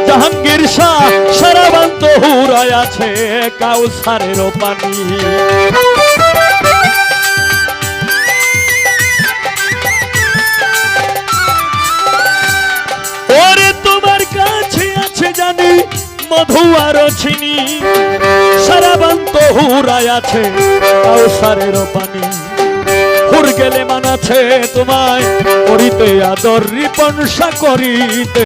জাহাঙ্গীর শাহ সারাবান্ত হুরায় আছে কাউসারের পানি। ওরে তোমার কাছে আছে জানি মধু আর চিনি, সারাবান্ত হুরায় আছে কাউসারের পানি। হুর গেলে মানাছে তোমায় করিতে আদর রিপন করিতে।